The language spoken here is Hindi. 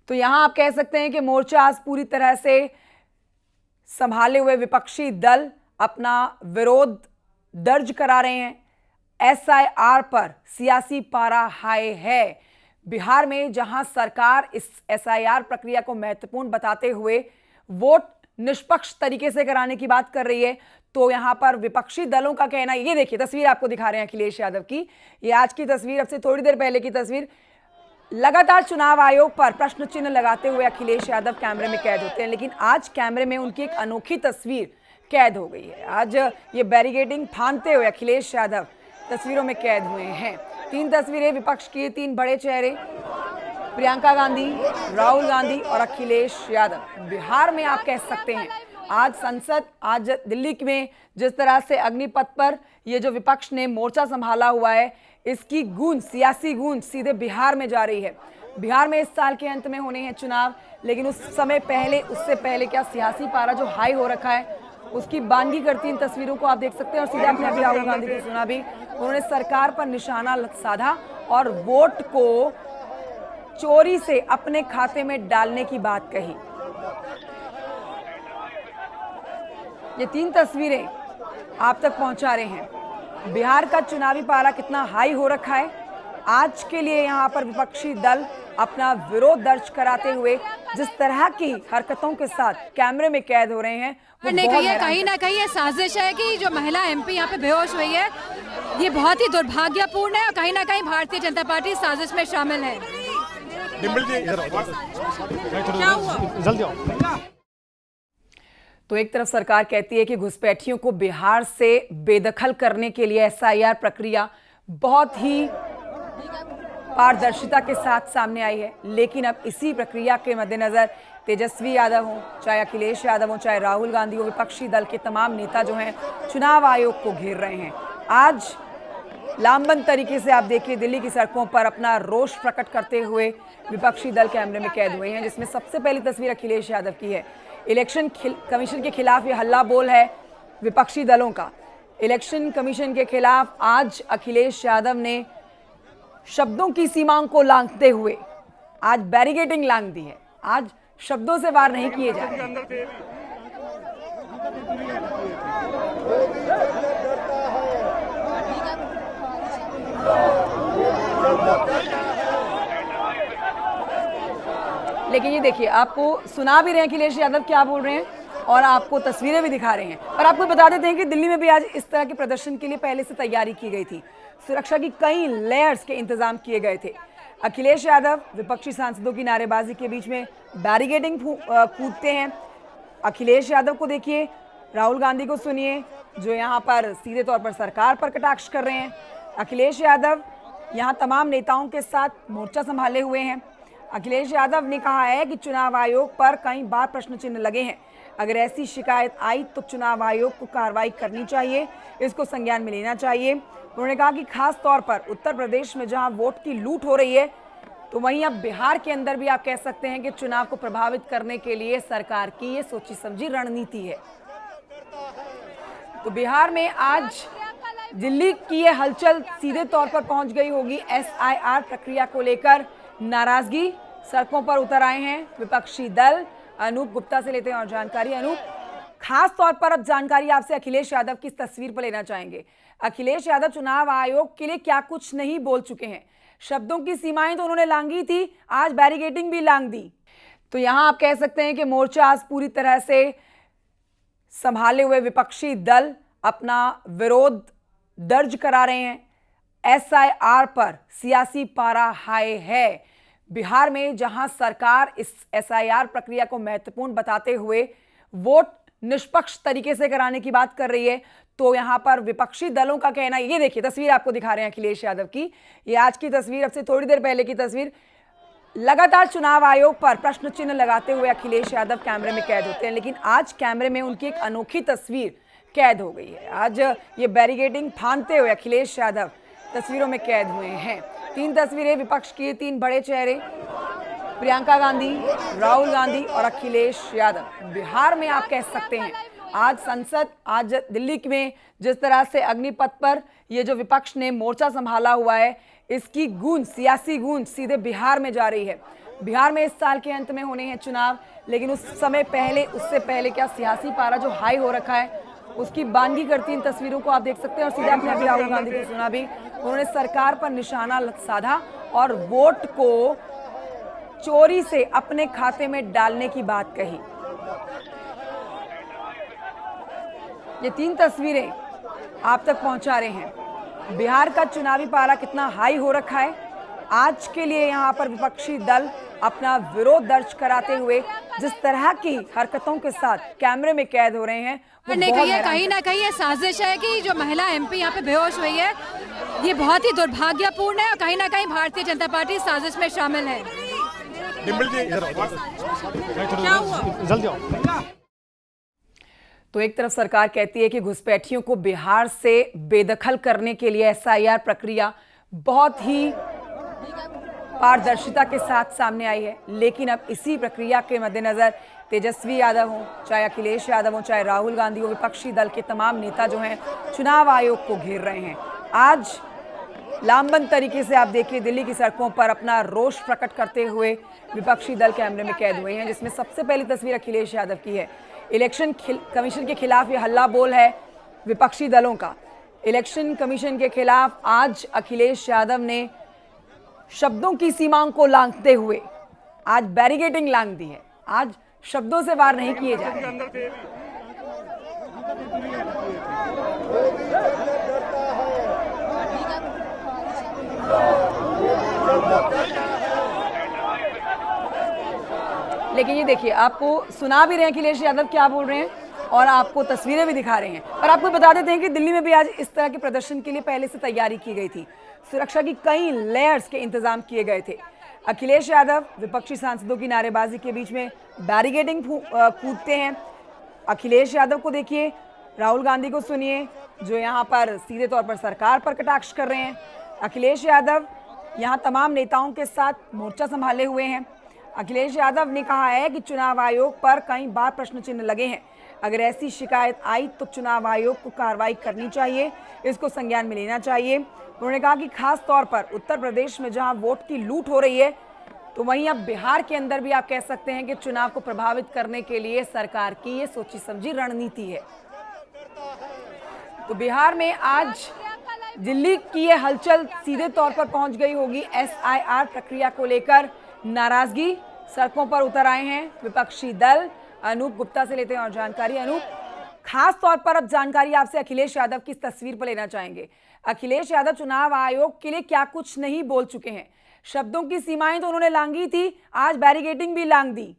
तो यहां आप कह सकते हैं कि मोर्चा आज पूरी तरह से संभाले हुए विपक्षी दल अपना विरोध दर्ज करा रहे हैं। एसआईआर पर सियासी पारा हाई है। बिहार में जहां सरकार इस एसआईआर प्रक्रिया को महत्वपूर्ण बताते हुए वोट निष्पक्ष तरीके से कराने की बात कर रही है, तो यहां पर विपक्षी दलों का कहना, ये देखिए तस्वीर आपको दिखा रहे हैं अखिलेश यादव की, ये आज की तस्वीर, अब से थोड़ी देर पहले की तस्वीर। लगातार चुनाव आयोग पर प्रश्न चिन्ह लगाते हुए अखिलेश यादव कैमरे में कैद होते हैं, लेकिन आज कैमरे में उनकी एक अनोखी तस्वीर कैद हो गई है। आज ये बैरिकेडिंग फांदते हुए अखिलेश यादव तस्वीरों में कैद हुए हैं। 3 तस्वीरें विपक्ष की, 3 बड़े चेहरे, प्रियंका गांधी, राहुल गांधी और अखिलेश यादव। बिहार में आप कह सकते हैं आज संसद, आज दिल्ली में जिस तरह से अग्निपथ पर ये जो विपक्ष ने मोर्चा संभाला हुआ है, इसकी गूंज, सियासी गूंज सीधे बिहार में जा रही है। बिहार में इस साल के अंत में होने हैं चुनाव, लेकिन उस समय पहले, उससे पहले क्या सियासी पारा जो हाई हो रखा है उसकी बानगी करती इन तस्वीरों को आप देख सकते हैं। और सीधा आपने अभी राहुल गांधी को सुना भी, उन्होंने सरकार पर निशाना साधा और वोट को चोरी से अपने खाते में डालने की बात कही। ये 3 तस्वीरें आप तक पहुंचा रहे हैं बिहार का चुनावी पारा कितना हाई हो रखा है। आज के लिए यहां पर विपक्षी दल अपना विरोध दर्ज कराते हुए जिस तरह की हरकतों के साथ कैमरे में कैद हो रहे हैं, कहीं ना कहीं ये साजिश है कि जो महिला एमपी यहाँ पे बेहोश हुई है, ये बहुत ही दुर्भाग्यपूर्ण है और कहीं ना कहीं भारतीय जनता पार्टी साजिश में शामिल है। क्या हुआ? तो एक तरफ सरकार कहती है कि घुसपैठियों को बिहार से बेदखल करने के लिए एसआईआर प्रक्रिया बहुत ही पारदर्शिता के साथ सामने आई है, लेकिन अब इसी प्रक्रिया के मद्देनजर तेजस्वी यादव हो, चाहे अखिलेश यादव हो, चाहे राहुल गांधी हो, विपक्षी दल के तमाम नेता जो हैं चुनाव आयोग को घेर रहे हैं। आज लामबंद तरीके से आप देखिए दिल्ली की सड़कों पर अपना रोष प्रकट करते हुए विपक्षी दल कैमरे में कैद हुए हैं, जिसमें सबसे पहली तस्वीर अखिलेश यादव की है। इलेक्शन कमीशन के खिलाफ ये हल्ला बोल है विपक्षी दलों का। इलेक्शन कमीशन के खिलाफ आज अखिलेश यादव ने शब्दों की सीमाओं को लांघते हुए आज बैरिकेडिंग लांघ दी है। आज शब्दों से वार नहीं किए जा रहे। लेकिन ये देखिए, आपको सुना भी रहे हैं अखिलेश यादव क्या बोल रहे हैं और आपको तस्वीरें भी दिखा रहे हैं। पर आपको बता देते हैं कि दिल्ली में भी आज इस तरह के प्रदर्शन के लिए पहले से तैयारी की गई थी। सुरक्षा की कई लेयर्स के इंतजाम किए गए थे। अखिलेश यादव विपक्षी सांसदों की नारेबाजी के बीच में बैरिकेडिंग कूदते हैं। अखिलेश यादव को देखिए, राहुल गांधी को सुनिए जो यहाँ पर सीधे तौर पर सरकार पर कटाक्ष कर रहे हैं। अखिलेश यादव यहाँ तमाम नेताओं के साथ मोर्चा संभाले हुए हैं। अखिलेश यादव ने कहा है कि चुनाव आयोग पर कई बार प्रश्न चिन्ह लगे हैं, अगर ऐसी शिकायत आई तो चुनाव आयोग को कार्रवाई करनी चाहिए, इसको संज्ञान में लेना चाहिए। उन्होंने कहा कि खास तौर पर उत्तर प्रदेश में जहां वोट की लूट हो रही है, तो वहीं अब बिहार के अंदर भी आप कह सकते हैं कि चुनाव को प्रभावित करने के लिए सरकार की ये सोची समझी रणनीति है। तो बिहार में आज दिल्ली की ये हलचल सीधे तौर पर पहुंच गई होगी। एसआईआर प्रक्रिया को लेकर नाराजगी, सड़कों पर उतर आए हैं विपक्षी दल। अनूप गुप्ता से लेते हैं और जानकारी। अनूप, खास तौर पर अब जानकारी आपसे अखिलेश यादव की तस्वीर पर लेना चाहेंगे। अखिलेश यादव चुनाव आयोग के लिए क्या कुछ नहीं बोल चुके हैं। शब्दों की सीमाएं तो उन्होंने लांघी थी, आज बैरिकेडिंग भी लांघ दी। तो यहां आप कह सकते हैं कि मोर्चा आज पूरी तरह से संभाले हुए विपक्षी दल अपना विरोध दर्ज करा रहे हैं। एसआईआर पर सियासी पारा हाई है। बिहार में जहां सरकार इस एसआईआर प्रक्रिया को महत्वपूर्ण बताते हुए वोट निष्पक्ष तरीके से कराने की बात कर रही है, तो यहां पर विपक्षी दलों का कहना, ये देखिए तस्वीर आपको दिखा रहे हैं अखिलेश यादव की, ये आज की तस्वीर, अब से थोड़ी देर पहले की तस्वीर। लगातार चुनाव आयोग पर प्रश्न चिन्ह लगाते हुए अखिलेश यादव कैमरे में कैद होते हैं, लेकिन आज कैमरे में उनकी एक अनोखी तस्वीर कैद हो गई है। आज ये बैरिकेडिंग फांदते हुए अखिलेश यादव तस्वीरों में कैद हुए हैं। 3 तस्वीरें विपक्ष की, 3 बड़े चेहरे, प्रियंका गांधी, राहुल गांधी और अखिलेश यादव। बिहार में आप कह सकते हैं आज संसद, आज दिल्ली में जिस तरह से अग्निपथ पर ये जो विपक्ष ने मोर्चा संभाला हुआ है, इसकी गूंज, सियासी गूंज सीधे बिहार में जा रही है। बिहार में इस साल के अंत में होने हैं चुनाव, लेकिन उससे पहले क्या सियासी पारा जो हाई हो रखा है उसकी बानगी करती इन तस्वीरों को आप देख सकते हैं। और सीधा आपने अभी राहुल गांधी को सुना भी, उन्होंने सरकार पर निशाना साधा और वोट को चोरी से अपने खाते में डालने की बात कही। ये 3 तस्वीरें आप तक पहुंचा रहे हैं। बिहार का चुनावी पारा कितना हाई हो रखा है। आज के लिए यहां पर विपक्षी दल अपना विरोध दर्ज कराते हुए जिस तरह की हरकतों के साथ कैमरे में कैद हो रहे हैं वो ने बहुत कही है, हैरान कहीं ना कहीं ये साजिश है कि जो महिला एमपी यहाँ पे बेहोश हुई है ये बहुत ही दुर्भाग्यपूर्ण है और कहीं ना कहीं भारतीय जनता पार्टी साजिश में शामिल है। डिम्पल जी इधर आओ, क्या हुआ? जल्दी आओ। तो एक तरफ सरकार कहती है कि घुसपैठियों को बिहार से बेदखल करने के लिए एसआईआर प्रक्रिया बहुत ही पारदर्शिता के साथ सामने आई है, लेकिन अब इसी प्रक्रिया के मद्देनजर तेजस्वी यादव हो, चाहे अखिलेश यादव हो, चाहे राहुल गांधी हो, विपक्षी दल के तमाम नेता जो हैं चुनाव आयोग को घेर रहे हैं। आज लामबंद तरीके से आप देखिए दिल्ली की सड़कों पर अपना रोष प्रकट करते हुए विपक्षी दल कैमरे में कैद हुए हैं, जिसमें सबसे पहली तस्वीर अखिलेश यादव की है। इलेक्शन कमीशन के खिलाफ ये हल्ला बोल है विपक्षी दलों का। इलेक्शन कमीशन के खिलाफ आज अखिलेश यादव ने शब्दों की सीमाओं को लांघते हुए आज बैरिकेडिंग लांघ दी है। आज शब्दों से वार नहीं किए जा रहे हैं। लेकिन ये देखिए, आपको सुना भी रहे हैं अखिलेश यादव क्या बोल रहे हैं और आपको तस्वीरें भी दिखा रहे हैं। और आपको बता देते हैं कि दिल्ली में भी आज इस तरह के प्रदर्शन के लिए पहले से तैयारी की गई थी। सुरक्षा की कई लेयर्स के इंतजाम किए गए थे। अखिलेश यादव विपक्षी सांसदों की नारेबाजी के बीच में बैरिकेडिंग कूदते हैं। अखिलेश यादव को देखिए, राहुल गांधी को सुनिए जो यहाँ पर सीधे तौर पर सरकार पर कटाक्ष कर रहे हैं। अखिलेश यादव यहाँ तमाम नेताओं के साथ मोर्चा संभाले हुए हैं। अखिलेश यादव ने कहा है कि चुनाव आयोग पर कई बार प्रश्न चिन्ह लगे हैं। अगर ऐसी शिकायत आई तो चुनाव आयोग को कार्रवाई करनी चाहिए, इसको संज्ञान में लेना चाहिए। उन्होंने कहा कि खास तौर पर उत्तर प्रदेश में जहां वोट की लूट हो रही है, तो वहीं अब बिहार के अंदर भी आप कह सकते हैं कि चुनाव को प्रभावित करने के लिए सरकार की ये सोची समझी रणनीति है। तो बिहार में आज दिल्ली की ये हलचल सीधे तौर पर पहुंच गई होगी। एसआईआर प्रक्रिया को लेकर नाराजगी, सड़कों पर उतर आए हैं विपक्षी दल। अनूप गुप्ता से लेते हैं और जानकारी। अनूप, खास तौर पर अब जानकारी आपसे अखिलेश यादव की तस्वीर पर लेना चाहेंगे। अखिलेश यादव चुनाव आयोग के लिए क्या कुछ नहीं बोल चुके हैं। शब्दों की सीमाएं तो उन्होंने लांघी थी, आज बैरिकेडिंग भी लांघ दी।